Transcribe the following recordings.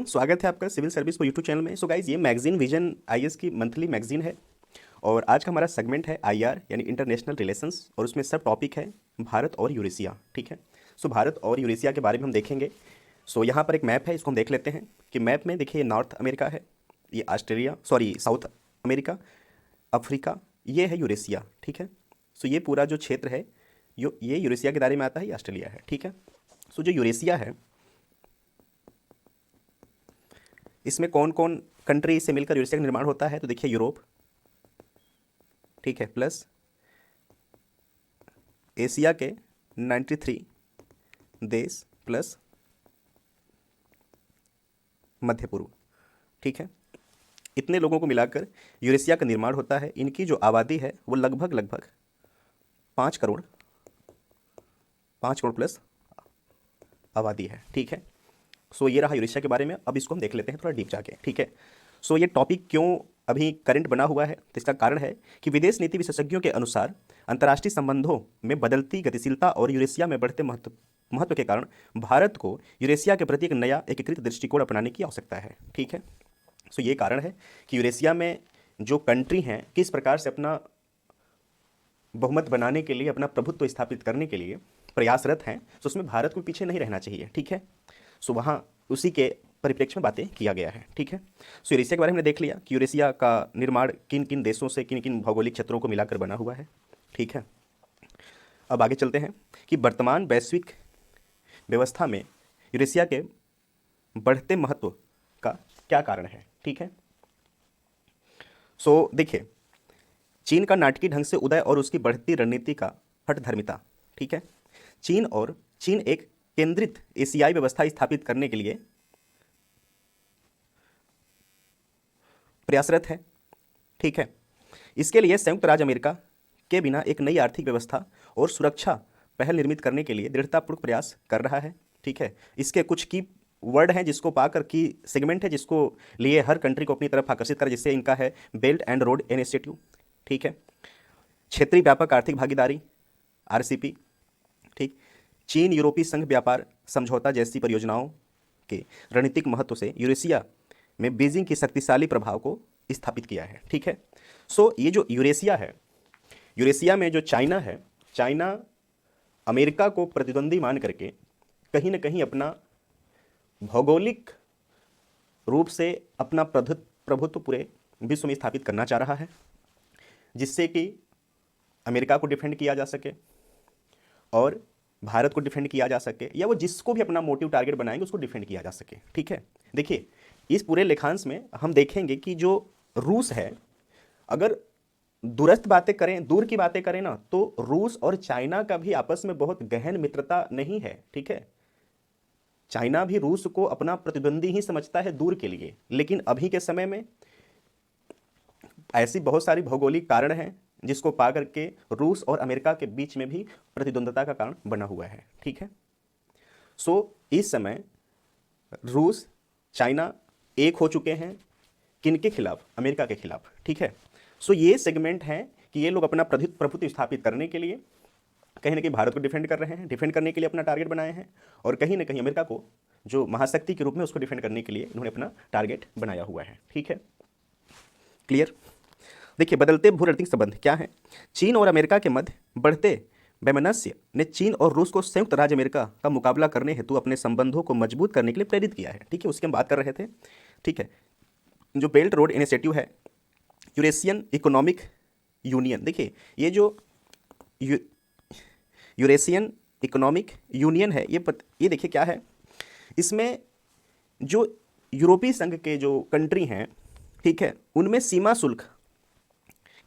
स्वागत है आपका सिविल सर्विस को यूट्यूब चैनल में। सो गाइज, ये मैगजीन विजन आईएएस की मंथली मैगजीन है और आज का हमारा सेगमेंट है आईआर यानी इंटरनेशनल रिलेशंस और उसमें सब टॉपिक है भारत और यूरेशिया। ठीक है। सो भारत और यूरेशिया के बारे में हम देखेंगे। सो यहाँ पर एक मैप है, इसको हम देख लेते हैं कि मैप में देखिए नॉर्थ अमेरिका है, ये ऑस्ट्रेलिया साउथ अमेरिका, अफ्रीका, ये है यूरेशिया। ठीक है। सो ये पूरा जो क्षेत्र है ये यूरेशिया के दायरे में आता है, ये ऑस्ट्रेलिया है। ठीक है। सो जो यूरेशिया है इसमें कौन कौन कंट्री से मिलकर यूरेशिया का निर्माण होता है, तो देखिए यूरोप, ठीक है, प्लस एशिया के 93 देश प्लस मध्य पूर्व। ठीक है। इतने लोगों को मिलाकर यूरेशिया का निर्माण होता है। इनकी जो आबादी है वो लगभग 5 करोड़, 5 करोड़ प्लस आबादी है। ठीक है। सो ये रहा यूरेशिया के बारे में। अब इसको हम देख लेते हैं थोड़ा डीप जाके। ठीक है। सो ये टॉपिक क्यों अभी करंट बना हुआ है, तो इसका कारण है कि विदेश नीति विशेषज्ञों के अनुसार अंतर्राष्ट्रीय संबंधों में बदलती गतिशीलता और यूरेशिया में बढ़ते महत्व के कारण भारत को यूरेशिया के प्रति एक नया एकीकृत दृष्टिकोण अपनाने की आवश्यकता है। ठीक है। सो ये कारण है कि यूरेशिया में जो कंट्री हैं किस प्रकार से अपना बहुमत बनाने के लिए, अपना प्रभुत्व स्थापित करने के लिए प्रयासरत हैं। तो उसमें भारत को पीछे नहीं रहना चाहिए। ठीक है। सो वहाँ उसी के परिप्रेक्ष्य में बातें किया गया है। ठीक है। सो यूरेशिया के बारे में हमने देख लिया कि यूरेशिया का निर्माण किन किन देशों से, किन किन भौगोलिक क्षेत्रों को मिलाकर बना हुआ है। ठीक है। अब आगे चलते हैं कि वर्तमान वैश्विक व्यवस्था में यूरेशिया के बढ़ते महत्व का क्या कारण है। ठीक है। सो देखिए, चीन का नाटकीय ढंग से उदय और उसकी बढ़ती रणनीति का हठधर्मिता। ठीक है। चीन एक केंद्रित एशियाई व्यवस्था स्थापित करने के लिए प्रयासरत है। ठीक है। इसके लिए संयुक्त राज्य अमेरिका के बिना एक नई आर्थिक व्यवस्था और सुरक्षा पहल निर्मित करने के लिए दृढ़तापूर्वक प्रयास कर रहा है। ठीक है। इसके कुछ की वर्ड हैं जिसको पाकर की सेगमेंट है जिसको लिए हर कंट्री को अपनी तरफ आकर्षित कर, जिससे इनका है बेल्ट एंड रोड इनिशिएटिव। ठीक है। क्षेत्रीय व्यापक आर्थिक भागीदारी आरसीपी। ठीक। चीन यूरोपीय संघ व्यापार समझौता जैसी परियोजनाओं के रणनीतिक महत्व से यूरेशिया में बीजिंग की शक्तिशाली प्रभाव को स्थापित किया है। ठीक है। सो ये जो यूरेशिया है, यूरेशिया में जो चाइना है, चाइना अमेरिका को प्रतिद्वंदी मान करके कहीं ना कहीं अपना भौगोलिक रूप से अपना प्रभुत्व पूरे विश्व में स्थापित करना चाह रहा है, जिससे कि अमेरिका को डिफेंड किया जा सके और भारत को डिफेंड किया जा सके, या वो जिसको भी अपना मोटिव टारगेट बनाएंगे उसको डिफेंड किया जा सके। ठीक है। देखिए, इस पूरे लेखांश में हम देखेंगे कि जो रूस है, अगर दूरस्थ बातें करें, दूर की बातें करें ना, तो रूस और चाइना का भी आपस में बहुत गहन मित्रता नहीं है। ठीक है। चाइना भी रूस को अपना प्रतिद्वंदी ही समझता है दूर के लिए, लेकिन अभी के समय में ऐसी बहुत सारी भौगोलिक कारण हैं जिसको पा करके रूस और अमेरिका के बीच में भी प्रतिद्वंदता का कारण बना हुआ है। ठीक है। सो इस समय रूस चाइना एक हो चुके हैं, किनके खिलाफ? अमेरिका के खिलाफ। ठीक है। सो ये सेगमेंट है कि ये लोग अपना प्रभुत्व स्थापित करने के लिए कहीं ना कहीं भारत को डिफेंड कर रहे हैं, डिफेंड करने के लिए अपना टारगेट बनाए हैं, और कहीं ना कहीं अमेरिका को जो महाशक्ति के रूप में उसको डिफेंड करने के लिए इन्होंने अपना टारगेट बनाया हुआ है। ठीक है। क्लियर। देखिए, बदलते भू रणनीतिक संबंध क्या है? चीन और अमेरिका के मध्य बढ़ते वैमनस्य ने चीन और रूस को संयुक्त राज्य अमेरिका का मुकाबला करने हेतु अपने संबंधों को मजबूत करने के लिए प्रेरित किया है। ठीक है। उसकी हम बात कर रहे थे। ठीक है। जो बेल्ट रोड इनिशिएटिव है, यूरेशियन इकोनॉमिक यूनियन, देखिए ये जो यूरेशियन इकोनॉमिक यूनियन है, ये देखिए क्या है, इसमें जो यूरोपीय संघ के जो कंट्री हैं, ठीक है, उनमें सीमा शुल्क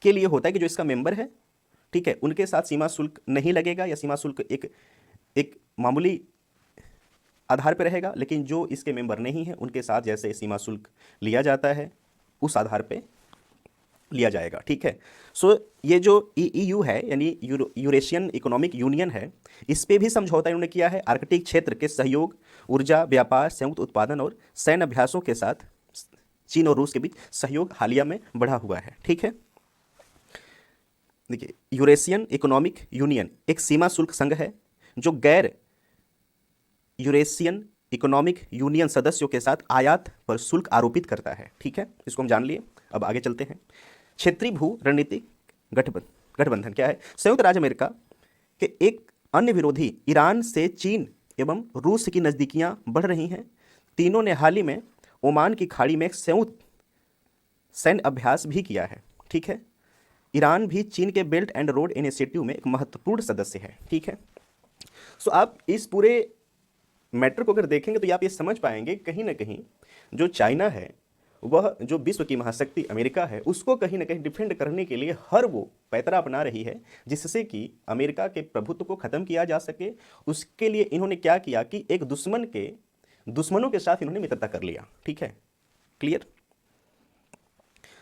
के लिए होता है कि जो इसका मेंबर है, ठीक है, उनके साथ सीमा शुल्क नहीं लगेगा, या सीमा शुल्क एक मामूली आधार पर रहेगा, लेकिन जो इसके मेंबर नहीं है उनके साथ जैसे सीमा शुल्क लिया जाता है उस आधार पे लिया जाएगा। ठीक है। सो ये जो ईयू है यानी यूरेशियन इकोनॉमिक यूनियन है, इस पे भी समझौता इन्होंने किया है। आर्कटिक क्षेत्र के सहयोग, ऊर्जा, व्यापार, संयुक्त उत्पादन और सैन्य अभ्यासों के साथ चीन और रूस के बीच सहयोग हालिया में बढ़ा हुआ है। ठीक है। देखिए, यूरेशियन इकोनॉमिक यूनियन एक सीमा शुल्क संघ है जो गैर यूरेशियन इकोनॉमिक यूनियन सदस्यों के साथ आयात पर शुल्क आरोपित करता है। ठीक है, इसको हम जान लिए। अब आगे चलते हैं। क्षेत्रीय भू रणनीतिक गठबंधन क्या है? संयुक्त राज्य अमेरिका के एक अन्य विरोधी ईरान से चीन एवं रूस की नज़दीकियां बढ़ रही हैं। तीनों ने हाल ही में ओमान की खाड़ी में एक संयुक्त सैन्य अभ्यास भी किया है। ठीक है, ईरान भी चीन के बेल्ट एंड रोड इनिशिएटिव में एक महत्वपूर्ण सदस्य है। ठीक है, सो आप इस पूरे मैटर को अगर देखेंगे तो आप ये समझ पाएंगे कहीं ना कहीं जो चाइना है, वह जो विश्व की महाशक्ति अमेरिका है, उसको कहीं ना कहीं डिफेंड करने के लिए हर वो पैतरा अपना रही है जिससे कि अमेरिका के प्रभुत्व को खत्म किया जा सके। उसके लिए इन्होंने क्या किया कि एक दुश्मनों के साथ इन्होंने मित्रता कर लिया। ठीक है, क्लियर।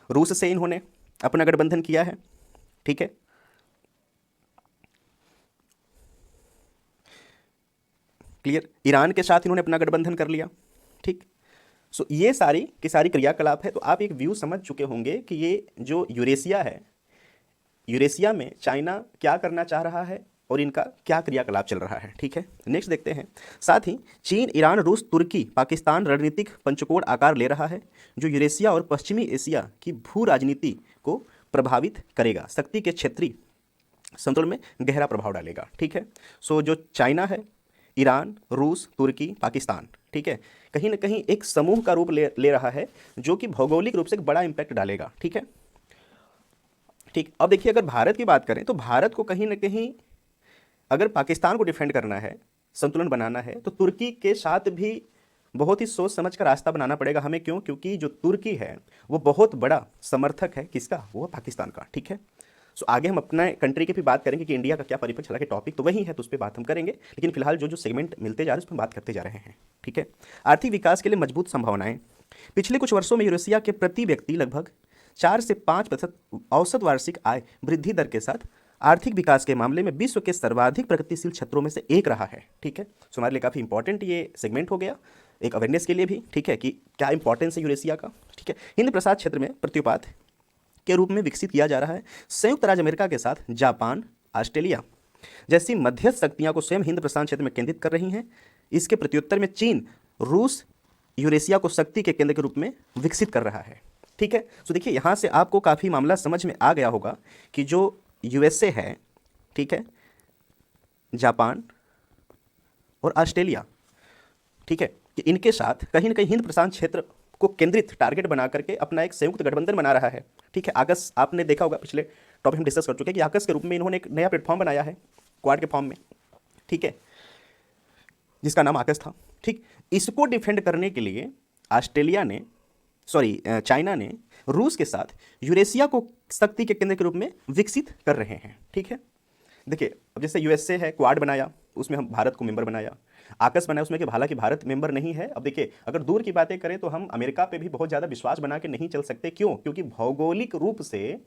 रूस से इन्होंने अपना गठबंधन किया है। ठीक है, क्लियर। ईरान के साथ इन्होंने अपना गठबंधन कर लिया। ठीक, सो ये सारी की सारी क्रियाकलाप है। तो आप एक व्यू समझ चुके होंगे कि ये जो यूरेशिया है, यूरेशिया में चाइना क्या करना चाह रहा है और इनका क्या क्रियाकलाप चल रहा है। ठीक है, नेक्स्ट देखते हैं। साथ ही चीन, ईरान, रूस, तुर्की, पाकिस्तान रणनीतिक पंचकोण आकार ले रहा है जो यूरेशिया और पश्चिमी एशिया की भू राजनीति को प्रभावित करेगा, शक्ति के क्षेत्रीय संतुलन में गहरा प्रभाव डालेगा। ठीक है, सो जो चाइना है, ईरान, रूस, तुर्की, पाकिस्तान, ठीक है, कहीं ना कहीं एक समूह का रूप ले रहा है जो कि भौगोलिक रूप से एक बड़ा इंपैक्ट डालेगा। ठीक है, ठीक। अब देखिए, अगर भारत की बात करें तो भारत को कहीं ना कहीं अगर पाकिस्तान को डिफेंड करना है, संतुलन बनाना है, तो तुर्की के साथ भी बहुत ही सोच समझ कर रास्ता बनाना पड़ेगा हमें। क्यों? क्योंकि जो तुर्की है वो बहुत बड़ा समर्थक है किसका? वो पाकिस्तान का। ठीक है, सो आगे हम अपना कंट्री की भी बात करेंगे कि इंडिया का क्या परिप्रेक्ष्य चला, के टॉपिक तो वही है तो उस पर बात हम करेंगे, लेकिन फिलहाल जो जो सेगमेंट मिलते जा रहे हैं उस पर बात करते जा रहे हैं। ठीक है, आर्थिक विकास के लिए मजबूत संभावनाएं। पिछले कुछ वर्षों में यूरेशिया के प्रति व्यक्ति लगभग 4 से 5% औसत वार्षिक आय वृद्धि दर के साथ आर्थिक विकास के मामले में विश्व के सर्वाधिक प्रगतिशील क्षेत्रों में से एक रहा है। ठीक है, सो हमारे लिए काफ़ी इंपॉर्टेंट ये सेगमेंट हो गया, एक अवेयरनेस के लिए भी। ठीक है, कि क्या इंपॉर्टेंस है यूरेशिया का। ठीक है, हिंद प्रशांत क्षेत्र में प्रत्युपात के रूप में विकसित किया जा रहा है। संयुक्त राज्य अमेरिका के साथ जापान, ऑस्ट्रेलिया जैसी मध्यस्थ शक्तियां को स्वयं हिंद प्रशांत क्षेत्र में केंद्रित कर रही हैं। इसके प्रत्युत्तर में चीन, रूस यूरेशिया को शक्ति के केंद्र के रूप में विकसित कर रहा है। ठीक है, सो देखिए यहाँ से आपको काफ़ी मामला समझ में आ गया होगा कि जो यूएसए है, ठीक है, जापान और ऑस्ट्रेलिया, ठीक है, कि इनके साथ कहीं ना कहीं हिंद प्रशांत क्षेत्र को केंद्रित टारगेट बना करके अपना एक संयुक्त गठबंधन बना रहा है। ठीक है, आकस आपने देखा होगा, पिछले टॉपिक हम डिस्कस कर चुके हैं कि आकस के रूप में इन्होंने एक नया प्लेटफॉर्म बनाया है क्वाड के फॉर्म में। ठीक है, जिसका नाम आकस था। ठीक, इसको डिफेंड करने के लिए चाइना ने रूस के साथ यूरेशिया को शक्ति के केंद्र के रूप में विकसित कर रहे हैं। ठीक है, देखिए अब जैसे यूएसए है, क्वाड बनाया, उसमें हम भारत को मेंबर बनाया, आकस बनाया उसमें कि हालांकि भारत मेंबर नहीं है। अब देखिए, अगर दूर की बातें करें तो हम अमेरिका पे भी बहुत ज़्यादा विश्वास बना के नहीं चल सकते। क्यों? क्योंकि भौगोलिक रूप से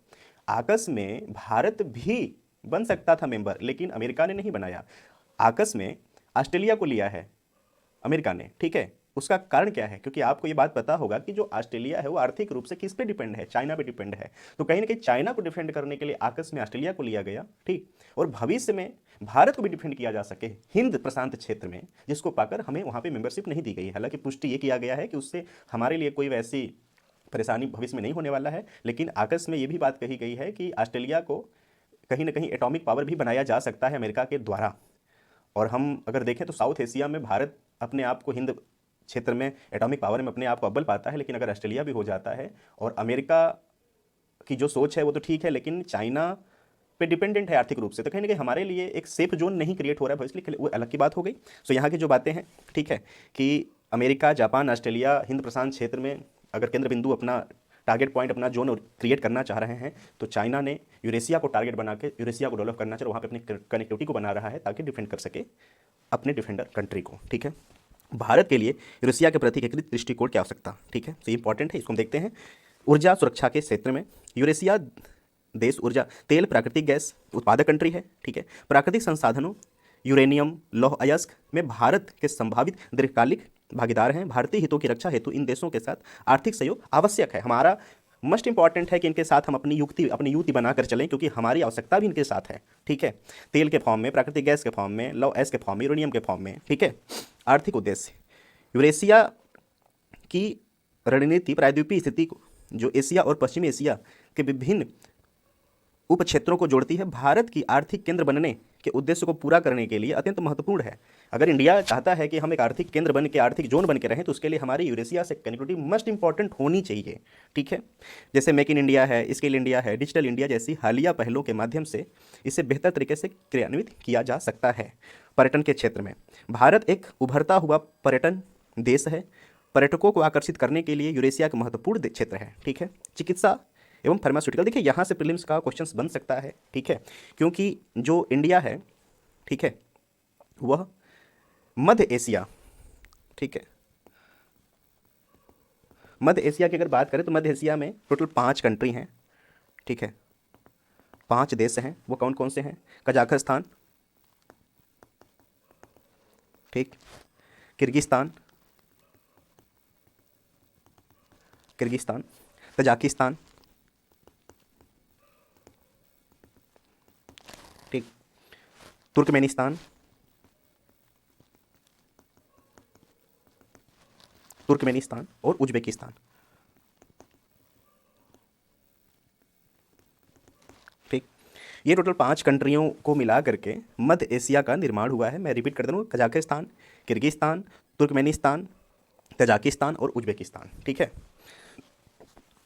आकस में भारत भी बन सकता था मेंबर, लेकिन अमेरिका ने नहीं बनाया। आकस में ऑस्ट्रेलिया को लिया है अमेरिका ने। ठीक है, उसका कारण क्या है? क्योंकि आपको ये बात पता होगा कि जो ऑस्ट्रेलिया है वो आर्थिक रूप से किस पे डिपेंड है? चाइना पे डिपेंड है। तो कहीं ना कहीं चाइना को डिफेंड करने के लिए आकस में ऑस्ट्रेलिया को लिया गया। ठीक, और भविष्य में भारत को भी डिफेंड किया जा सके हिंद प्रशांत क्षेत्र में, जिसको पाकर हमें वहाँ पे मेंबरशिप नहीं दी गई है। हालांकि पुष्टि ये किया गया है कि उससे हमारे लिए कोई वैसी परेशानी भविष्य में नहीं होने वाला है, लेकिन आकस में ये भी बात कही गई है कि ऑस्ट्रेलिया को कहीं ना कहीं एटॉमिक पावर भी बनाया जा सकता है अमेरिका के द्वारा। और हम अगर देखें तो साउथ एशिया में भारत अपने आप को हिंद क्षेत्र में एटॉमिक पावर में अपने आप को अव्वल पाता है, लेकिन अगर ऑस्ट्रेलिया भी हो जाता है, और अमेरिका की जो सोच है वो तो ठीक है, लेकिन चाइना पे डिपेंडेंट है आर्थिक रूप से, तो कहीं ना कहीं हमारे लिए एक सेफ जोन नहीं क्रिएट हो रहा है, इसलिए वो अलग की बात हो गई। सो यहाँ की जो बातें हैं, ठीक है, कि अमेरिका, जापान, ऑस्ट्रेलिया हिंद प्रशांत क्षेत्र में अगर केंद्र बिंदु अपना टारगेट पॉइंट अपना जोन क्रिएट करना चाह रहे हैं, तो चाइना ने यूरेशिया को टारगेट बना के यूरेशिया को डेवलप करना चाहिए, वहाँ पे अपनी कनेक्टिविटी को बना रहा है ताकि डिफेंड कर सके अपने डिफेंडर कंट्री को। ठीक है, भारत के लिए यूरेशिया के प्रति एकीकृत दृष्टिकोण की आवश्यकता। ठीक है, तो ये इंपॉर्टेंट है, इसको हम देखते हैं। ऊर्जा सुरक्षा के क्षेत्र में यूरेशिया देश ऊर्जा, तेल, प्राकृतिक गैस उत्पादक कंट्री है। ठीक है, प्राकृतिक संसाधनों, यूरेनियम, लौह अयस्क में भारत के संभावित दीर्घकालिक भागीदार हैं। भारतीय हितों की रक्षा हेतु इन देशों के साथ आर्थिक सहयोग आवश्यक है। हमारा मस्ट इंपॉर्टेंट है कि इनके साथ हम अपनी युक्ति बनाकर चलें, क्योंकि हमारी आवश्यकता भी इनके साथ है। ठीक है, तेल के फॉर्म में, प्राकृतिक गैस के फॉर्म में, लौह अयस्क के फॉर्म में, यूरेनियम के फॉर्म में। ठीक है, आर्थिक उद्देश्य, यूरेशिया की रणनीति प्रायद्वीपीय स्थिति को, जो एशिया और पश्चिमी एशिया के विभिन्न उप क्षेत्रों को जोड़ती है, भारत की आर्थिक केंद्र बनने के उद्देश्य को पूरा करने के लिए अत्यंत महत्वपूर्ण है। अगर इंडिया चाहता है कि हम एक आर्थिक केंद्र बन के, आर्थिक जोन बन के रहें, तो उसके लिए हमारी यूरेशिया से कनेक्टिविटी मस्ट इंपॉर्टेंट होनी चाहिए। ठीक है, जैसे मेक इन इंडिया है, स्किल इंडिया है, डिजिटल इंडिया जैसी हालिया पहलों के माध्यम से इसे बेहतर तरीके से क्रियान्वित किया जा सकता है। पर्यटन के क्षेत्र में भारत एक उभरता हुआ पर्यटन देश है। पर्यटकों को आकर्षित करने के लिए यूरेशिया का महत्वपूर्ण क्षेत्र है। ठीक है, चिकित्सा एवं फार्मास्यूटिकल, देखिए यहाँ से प्रीलिम्स का क्वेश्चंस बन सकता है। ठीक है, क्योंकि जो इंडिया है, ठीक है, वह मध्य एशिया, ठीक है, मध्य एशिया की अगर बात करें तो मध्य एशिया में टोटल 5 कंट्री हैं। ठीक है, 5 देश हैं। वो कौन कौन से हैं? कजाकिस्तान, ठीक, किर्गिस्तान, तजाकिस्तान, ठीक, तुर्कमेनिस्तान, और उज्बेकिस्तान। ठीक, ये टोटल 5 कंट्रियों को मिला करके मध्य एशिया का निर्माण हुआ है। मैं रिपीट कर दे रहा हूँ, कजाकिस्तान, किर्गिस्तान, तुर्कमेनिस्तान, तजाकिस्तान और उज्बेकिस्तान। ठीक है,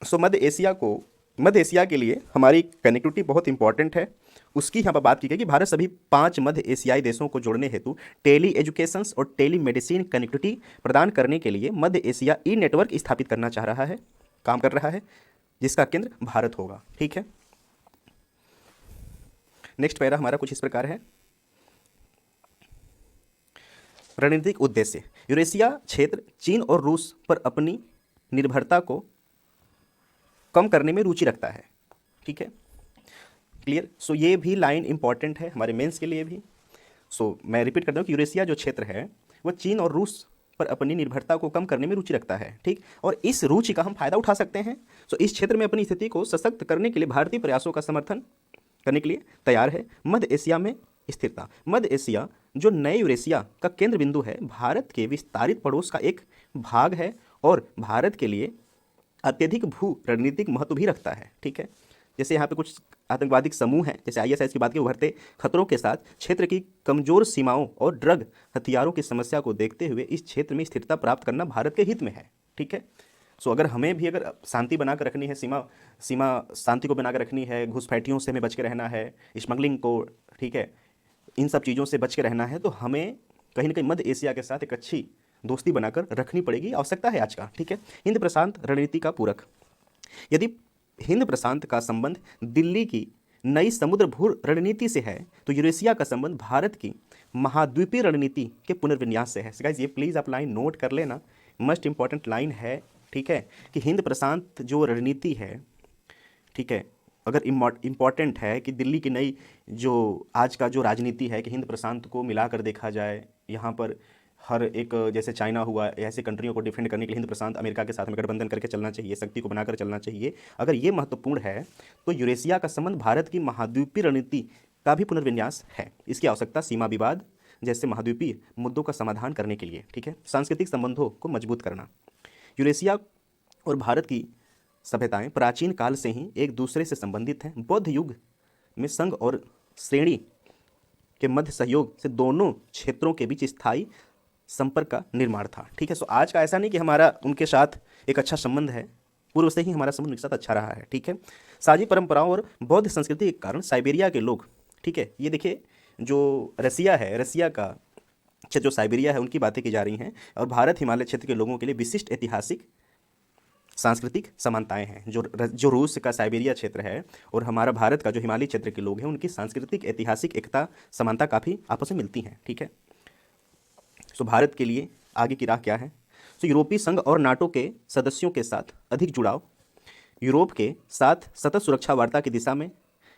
सो मध्य एशिया के लिए हमारी कनेक्टिविटी बहुत इंपॉर्टेंट है। उसकी यहाँ पर बात की गई कि भारत सभी 5 मध्य एशियाई देशों को जोड़ने हेतु टेली एजुकेशंस और टेली मेडिसिन कनेक्टिविटी प्रदान करने के लिए मध्य एशिया ई नेटवर्क स्थापित करना चाह रहा है, काम कर रहा है, जिसका केंद्र भारत होगा। ठीक है, नेक्स्ट पैरा हमारा कुछ इस प्रकार है। रणनीतिक उद्देश्य, यूरेशिया क्षेत्र चीन और रूस पर अपनी निर्भरता को कम करने में रुचि रखता है। ठीक है, क्लियर। सो ये भी लाइन इंपॉर्टेंट है हमारे मेंस के लिए भी। सो मैं रिपीट करता हूँ कि यूरेशिया जो क्षेत्र है वह चीन और रूस पर अपनी निर्भरता को कम करने में रुचि रखता है। ठीक, और इस रुचि का हम फायदा उठा सकते हैं। सो इस क्षेत्र में अपनी स्थिति को सशक्त करने के लिए भारतीय प्रयासों का समर्थन करने के लिए तैयार है। मध्य एशिया में स्थिरता, मध्य एशिया जो नए यूरेशिया का केंद्र बिंदु है, भारत के विस्तारित पड़ोस का एक भाग है और भारत के लिए अत्यधिक भू रणनीतिक महत्व भी रखता है। ठीक है, जैसे यहाँ पे कुछ आतंकवादी समूह हैं, जैसे आईएसआईएस की बात की, उभरते खतरों के साथ क्षेत्र की कमजोर सीमाओं और ड्रग हथियारों की समस्या को देखते हुए इस क्षेत्र में स्थिरता प्राप्त करना भारत के हित में है। ठीक है, सो अगर हमें भी अगर शांति बना कर रखनी है, सीमा शांति को बना कर रखनी है, घुसपैठियों से हमें बच के रहना है, स्मगलिंग को, ठीक है, इन सब चीज़ों से बच के रहना है, तो हमें कहीं ना कहीं मध्य एशिया के साथ एक अच्छी दोस्ती बनाकर रखनी पड़ेगी, आवश्यकता है आज का। ठीक है, हिंद प्रशांत रणनीति का पूरक, यदि हिंद प्रशांत का संबंध दिल्ली की नई समुद्र भू रणनीति से है तो यूरेशिया का संबंध भारत की महाद्वीपीय रणनीति के पुनर्विन्यास से है। गाइस ये प्लीज़ आप लाइन नोट कर लेना, मस्ट इंपॉर्टेंट लाइन है। ठीक है, कि हिंद प्रशांत जो रणनीति है, ठीक है, अगर इम्पॉर्टेंट है कि दिल्ली की नई जो आज का जो राजनीति है कि हिंद प्रशांत को मिलाकर देखा जाए, यहाँ पर हर एक, जैसे चाइना हुआ, ऐसे कंट्रियों को डिफेंड करने के लिए हिंद प्रशांत अमेरिका के साथ में गठबंधन करके चलना चाहिए, शक्ति को बनाकर चलना चाहिए। अगर ये महत्वपूर्ण है तो यूरेशिया का संबंध भारत की महाद्वीपीय रणनीति का भी पुनर्विन्यास है। इसकी आवश्यकता सीमा विवाद जैसे महाद्वीपीय मुद्दों का समाधान करने के लिए। ठीक है, सांस्कृतिक संबंधों को मजबूत करना, यूरेशिया और भारत की सभ्यताएं प्राचीन काल से ही एक दूसरे से संबंधित हैं। बौद्ध युग में संघ और श्रेणी के मध्य सहयोग से दोनों क्षेत्रों के बीच स्थायी संपर्क का निर्माण था। ठीक है, सो आज का ऐसा नहीं कि हमारा उनके साथ एक अच्छा संबंध है, पूर्व से ही हमारा संबंध उनके साथ अच्छा रहा है। ठीक है, साझी परंपराओं और बौद्ध संस्कृति के कारण साइबेरिया के लोग, ठीक है, ये देखिए जो रसिया है, रसिया का क्षेत्र जो साइबेरिया है, उनकी बातें की जा रही हैं, और भारत हिमालय क्षेत्र के लोगों के लिए विशिष्ट ऐतिहासिक सांस्कृतिक समानताएं हैं। जो रूस का साइबेरिया क्षेत्र है और हमारा भारत का जो हिमालय क्षेत्र के लोग हैं, उनकी सांस्कृतिक ऐतिहासिक एकता समानता काफ़ी आपस में मिलती हैं। ठीक है, सो भारत के लिए आगे की राह क्या है? सो यूरोपीय संघ और नाटो के सदस्यों के साथ अधिक जुड़ाव यूरोप के साथ सतत सुरक्षा वार्ता की दिशा में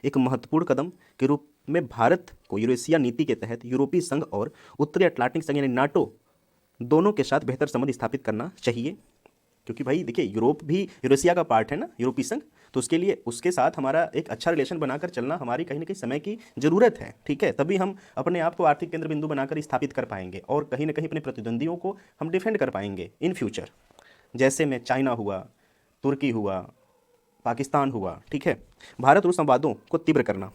एक महत्वपूर्ण कदम के रूप में भारत को यूरेशिया नीति के तहत यूरोपीय संघ और उत्तरी अटलांटिक संघ यानी नाटो दोनों के साथ बेहतर संबंध स्थापित करना चाहिए, क्योंकि भाई देखिए यूरोप भी यूरेशिया का पार्ट है ना, यूरोपीय संघ, तो उसके लिए उसके साथ हमारा एक अच्छा रिलेशन बनाकर चलना हमारी कहीं ना कहीं समय की ज़रूरत है, ठीक है। तभी हम अपने आप को आर्थिक केंद्र बिंदु बनाकर स्थापित कर पाएंगे और कहीं ना कहीं अपने प्रतिद्वंदियों को हम डिफेंड कर पाएंगे इन फ्यूचर, जैसे में चाइना हुआ, तुर्की हुआ, पाकिस्तान हुआ, ठीक है। भारत रूस संवादों को तीव्र करना,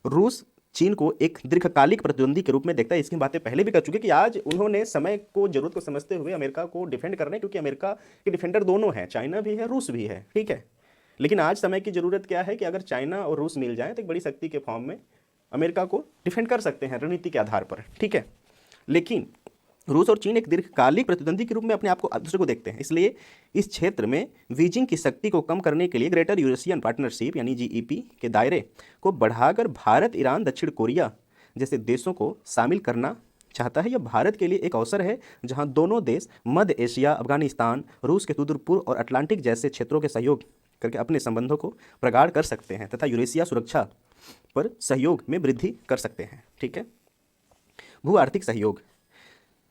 रूस चीन को एक दीर्घकालिक प्रतिद्वंदी के रूप में देखता है। इसकी बातें पहले भी कर चुके कि आज उन्होंने समय को जरूरत को समझते हुए अमेरिका को डिफेंड कर रहे हैं, क्योंकि अमेरिका के डिफेंडर दोनों हैं, चाइना भी है, रूस भी है, ठीक है। लेकिन आज समय की जरूरत क्या है कि अगर चाइना और रूस मिल जाए तो एक बड़ी शक्ति के फॉर्म में अमेरिका को डिफेंड कर सकते हैं रणनीति के आधार पर, ठीक है। लेकिन रूस और चीन एक दीर्घकालिक प्रतिद्वंदी के रूप में अपने आप को दूसरे को देखते हैं, इसलिए इस क्षेत्र में बीजिंग की शक्ति को कम करने के लिए ग्रेटर यूरेशियन पार्टनरशिप यानी जीईपी के दायरे को बढ़ाकर भारत, ईरान, दक्षिण कोरिया जैसे देशों को शामिल करना चाहता है। यह भारत के लिए एक अवसर है जहां दोनों देश मध्य एशिया, अफगानिस्तान, रूस के सुदूर पूर्व और अटलांटिक जैसे क्षेत्रों के सहयोग करके अपने संबंधों को प्रगाढ़ कर सकते हैं तथा यूरेशिया सुरक्षा पर सहयोग में वृद्धि कर सकते हैं, ठीक है। भू आर्थिक सहयोग,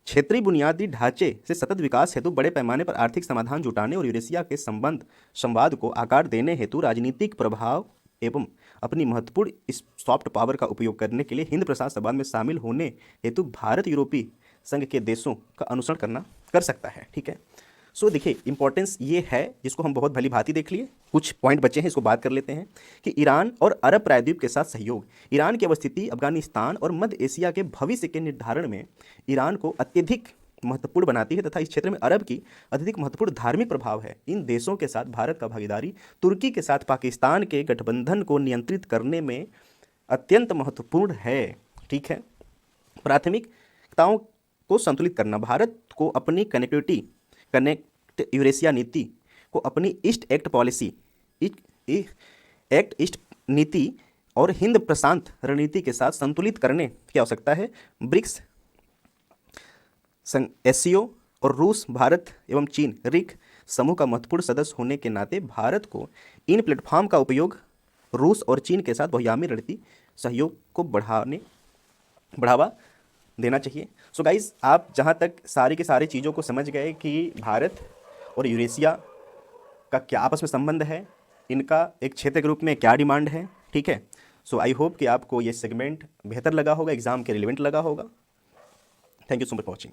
क्षेत्रीय बुनियादी ढांचे से सतत विकास हेतु बड़े पैमाने पर आर्थिक समाधान जुटाने और यूरेशिया के संवाद को आकार देने हेतु राजनीतिक प्रभाव एवं अपनी महत्वपूर्ण इस सॉफ्ट पावर का उपयोग करने के लिए हिंद प्रशांत संवाद में शामिल होने हेतु भारत यूरोपीय संघ के देशों का अनुसरण कर सकता है, ठीक है। सो देखिए इंपॉर्टेंस ये है जिसको हम बहुत भली भांति देख लिए, कुछ पॉइंट बचे हैं इसको बात कर लेते हैं कि ईरान और अरब प्रायद्वीप के साथ सहयोग। ईरान की अवस्थिति अफगानिस्तान और मध्य एशिया के भविष्य के निर्धारण में ईरान को अत्यधिक महत्वपूर्ण बनाती है तथा इस क्षेत्र में अरब की अत्यधिक महत्वपूर्ण धार्मिक प्रभाव है। इन देशों के साथ भारत का भागीदारी तुर्की के साथ पाकिस्तान के गठबंधन को नियंत्रित करने में अत्यंत महत्वपूर्ण है, ठीक है। प्राथमिकताओं को संतुलित करना, भारत को अपनी कनेक्ट यूरेशिया नीति को अपनी ईस्ट एक्ट पॉलिसी, ईस्ट नीति और हिंद प्रशांत रणनीति के साथ संतुलित करने की आवश्यकता है। ब्रिक्स, एससीओ और रूस, भारत एवं चीन रिक समूह का महत्वपूर्ण सदस्य होने के नाते भारत को इन प्लेटफॉर्म का उपयोग रूस और चीन के साथ बहुआयामी रणनीतिक सहयोग को बढ़ावा देना चाहिए। सो गाइज, आप जहाँ तक सारी की सारी चीज़ों को समझ गए कि भारत और यूरेशिया का क्या आपस में संबंध है, इनका एक क्षेत्र के रूप में क्या डिमांड है, ठीक है। सो आई होप कि आपको ये सेगमेंट बेहतर लगा होगा, एग्जाम के रिलेवेंट लगा होगा। Thank you so much for watching.